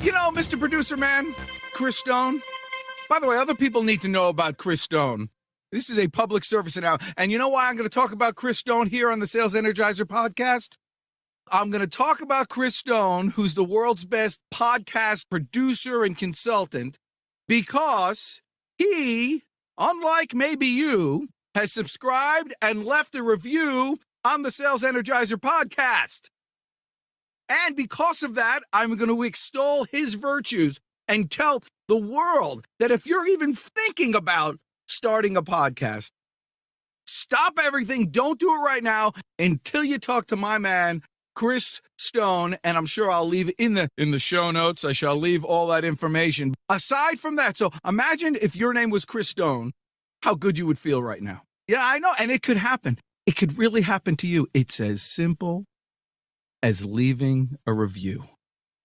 You know, Mr. Producer Man, Chris Stone. By the way, other people need to know about Chris Stone. This is a public service announcement. And you know why I'm going to talk about Chris Stone here on the Sales Energizer Podcast? I'm going to talk about Chris Stone, who's the world's best podcast producer and consultant, because he, unlike maybe you, has subscribed and left a review on the Sales Energizer Podcast. And because of that, I'm going to extol his virtues and tell the world that if you're even thinking about starting a podcast, stop everything. Don't do it right now until you talk to my man, Chris Stone. And I'm sure I'll leave in the show notes. I shall leave all that information. Aside from that, so imagine if your name was Chris Stone, how good you would feel right now. Yeah, I know. And it could happen. It could really happen to you. It's as simple as leaving a review.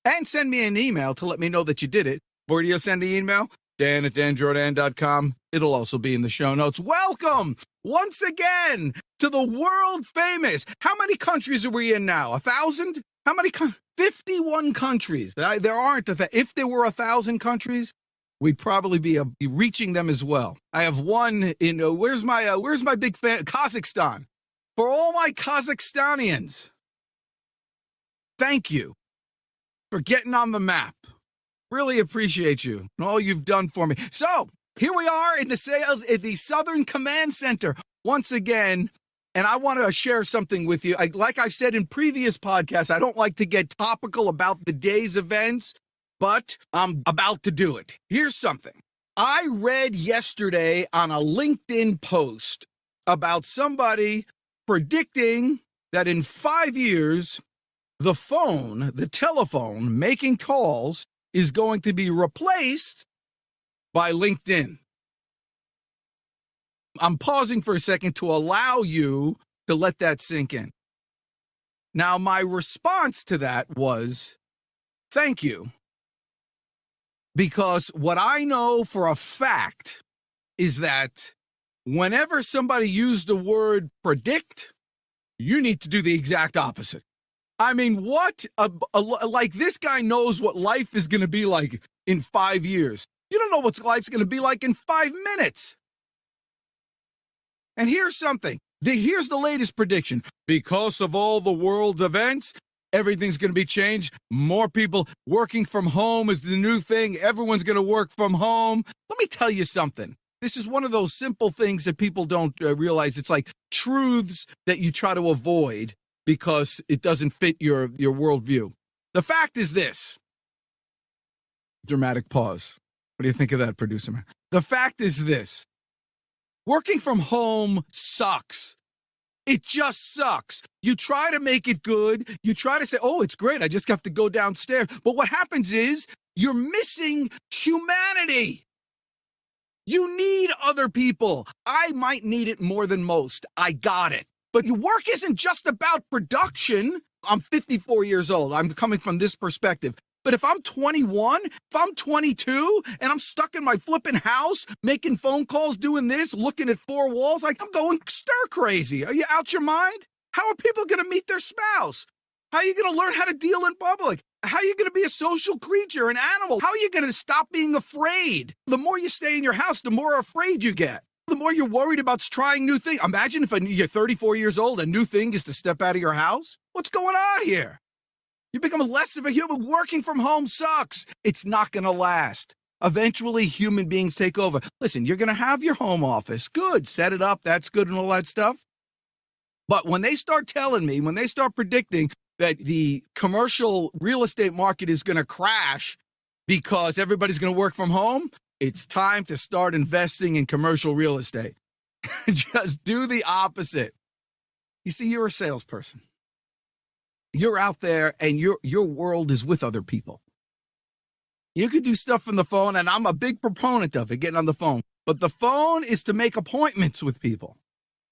And send me an email to let me know that you did it. Where do you send the email? Dan@danjourdan.com. It'll also be in the show notes. Welcome once again to the world famous. How many countries are we in now? 1,000? How many? 51 countries. There aren't. If there were 1,000 countries, we'd probably be reaching them as well. I have one in, where's my big fan? Kazakhstan. For all my Kazakhstanians, thank you for getting on the map. Really appreciate you and all you've done for me. So here we are in the Southern Command Center once again. And I want to share something with you. Like I've said in previous podcasts, I don't like to get topical about the day's events, but I'm about to do it. Here's something. I read yesterday on a LinkedIn post about somebody predicting that in 5 years, the telephone making calls is going to be replaced by LinkedIn. I'm pausing for a second to allow you to let that sink in. Now, my response to that was, thank you. Because what I know for a fact is that whenever somebody used the word predict, you need to do the exact opposite. I mean, like this guy knows what life is going to be like in 5 years. You don't know what life's going to be like in 5 minutes. And here's something. Here's the latest prediction. Because of all the world's events, everything's going to be changed. More people working from home is the new thing. Everyone's going to work from home. Let me tell you something. This is one of those simple things that people don't realize. It's like truths that you try to avoid because it doesn't fit your worldview. The fact is this. Dramatic pause. What do you think of that, producer man? The fact is this. Working from home sucks. It just sucks. You try to make it good. You try to say, oh, it's great. I just have to go downstairs. But what happens is you're missing humanity. You need other people. I might need it more than most. I got it. But work isn't just about production. I'm 54 years old. I'm coming from this perspective. But if I'm 21, if I'm 22, and I'm stuck in my flipping house, making phone calls, doing this, looking at four walls, like I'm going stir crazy. Are you out your mind? How are people going to meet their spouse? How are you going to learn how to deal in public? How are you going to be a social creature, an animal? How are you going to stop being afraid? The more you stay in your house, the more afraid you get. The more you're worried about trying new things. Imagine if you're 34 years old, a new thing is to step out of your house. What's going on here? You become less of a human. Working from home sucks. It's not going to last. Eventually, human beings take over. Listen, you're going to have your home office. Good. Set it up. That's good and all that stuff. But when they start telling me, when they start predicting that the commercial real estate market is going to crash because everybody's going to work from home, it's time to start investing in commercial real estate. Just do the opposite. You see, you're a salesperson. You're out there and your world is with other people. You could do stuff from the phone, and I'm a big proponent of it, getting on the phone. But the phone is to make appointments with people.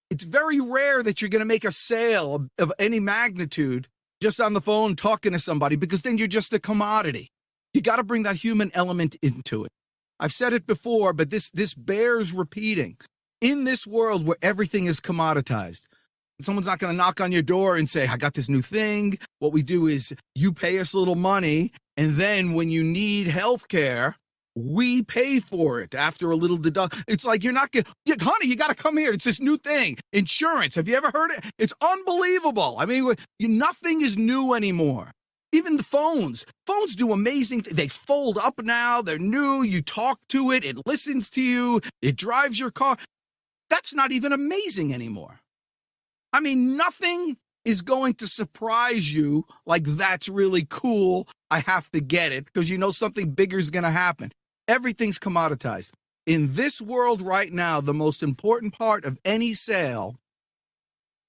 It's very rare that you're going to make a sale of any magnitude just on the phone talking to somebody, because then you're just a commodity. You got to bring that human element into it. I've said it before, but this bears repeating. In this world where everything is commoditized, someone's not going to knock on your door and say, I got this new thing. What we do is you pay us a little money And then when you need health care, we pay for it after a little deduct. It's like you're not getting, honey, you got to come here. It's this new thing. Insurance. Have you ever heard it? It's unbelievable. I mean, nothing is new anymore. Even the phones. Phones do amazing things. They fold up now. They're new. You talk to it. It listens to you. It drives your car. That's not even amazing anymore. I mean, nothing is going to surprise you like that's really cool. I have to get it because you know something bigger is going to happen. Everything's commoditized. In this world right now, the most important part of any sale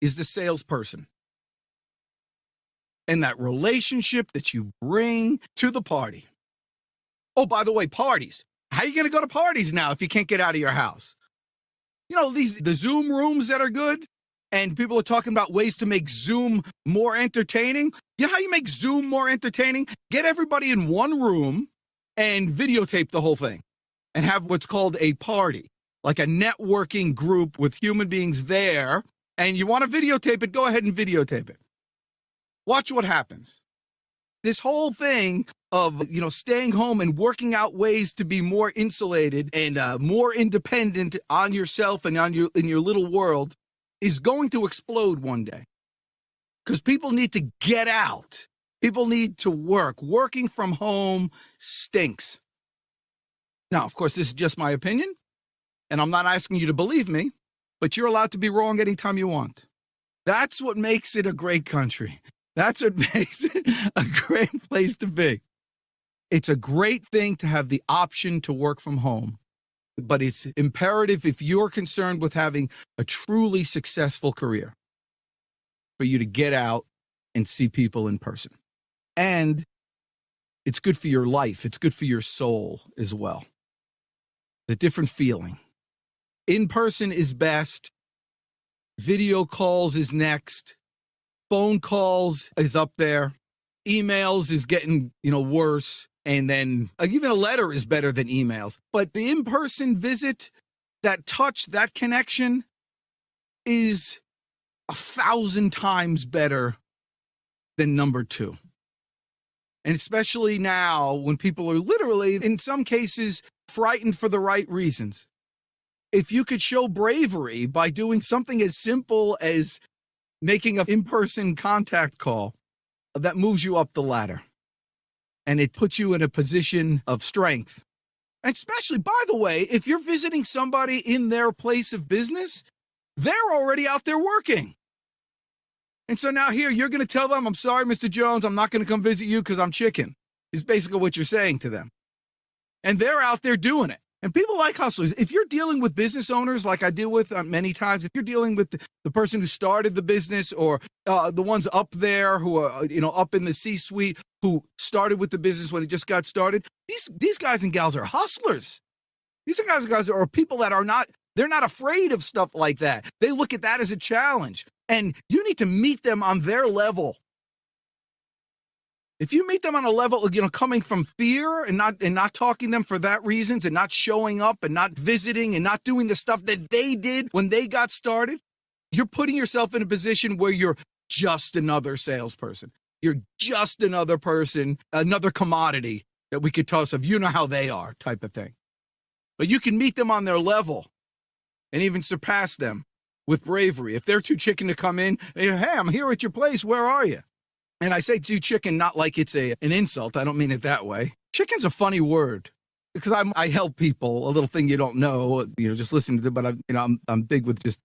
is the salesperson and that relationship that you bring to the party. Oh, by the way, parties. How are you going to go to parties now if you can't get out of your house? You know, the Zoom rooms that are good, and people are talking about ways to make Zoom more entertaining. You know how you make Zoom more entertaining? Get everybody in one room and videotape the whole thing and have what's called a party, like a networking group with human beings there. And you want to videotape it, go ahead and videotape it. Watch what happens. This whole thing of, staying home and working out ways to be more insulated and more independent on yourself and in your little world is going to explode one day. Because people need to get out. People need to work. Working from home stinks. Now, of course, this is just my opinion, and I'm not asking you to believe me, but you're allowed to be wrong anytime you want. That's what makes it a great country. That's what makes it a great place to be. It's a great thing to have the option to work from home, but it's imperative if you're concerned with having a truly successful career for you to get out and see people in person. And it's good for your life. It's good for your soul as well. It's a different feeling. In person is best. Video calls is next. Phone calls is up there. Emails is getting, worse. And then even a letter is better than emails. But the in-person visit, that touch, that connection is 1,000 times better than number two. And especially now when people are literally, in some cases, frightened for the right reasons. If you could show bravery by doing something as simple as making an in-person contact call, that moves you up the ladder. And it puts you in a position of strength. And especially, by the way, if you're visiting somebody in their place of business, they're already out there working. And so now here, you're going to tell them, I'm sorry, Mr. Jones, I'm not going to come visit you because I'm chicken, is basically what you're saying to them. And they're out there doing it. And people like hustlers. If you're dealing with business owners like I deal with many times, if you're dealing with the person who started the business or the ones up there who are, up in the C-suite who started with the business when it just got started, these guys and gals are hustlers. These guys and guys are people that they're not afraid of stuff like that. They look at that as a challenge. And you need to meet them on their level. If you meet them on a level, coming from fear and not talking to them for that reasons and not showing up and not visiting and not doing the stuff that they did when they got started, you're putting yourself in a position where you're just another salesperson. You're just another person, another commodity that we could toss of, how they are type of thing. But you can meet them on their level and even surpass them with bravery. If they're too chicken to come in, hey, I'm here at your place. Where are you? And I say too chicken, not like it's an insult. I don't mean it that way. Chicken's a funny word because I help people, a little thing you don't know, just listening to them, but I'm big with just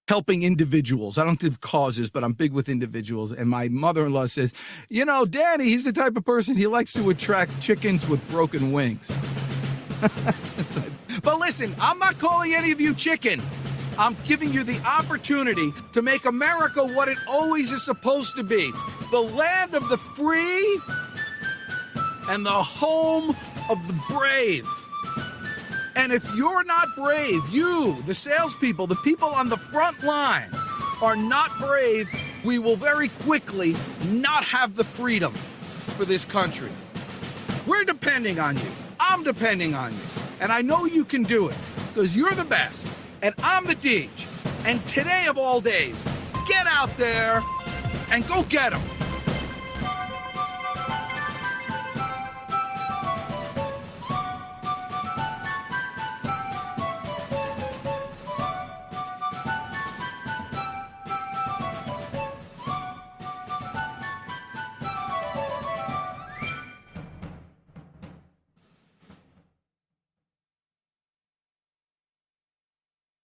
helping individuals. I don't do causes, but I'm big with individuals. And my mother-in-law says, Danny, he's the type of person, he likes to attract chickens with broken wings. But listen, I'm not calling any of you chicken. I'm giving you the opportunity to make America what it always is supposed to be. The land of the free and the home of the brave. And if you're not brave, you, the salespeople, the people on the front line, are not brave, we will very quickly not have the freedom for this country. We're depending on you. I'm depending on you. And I know you can do it because you're the best. And I'm the Deej. And today of all days, get out there and go get them.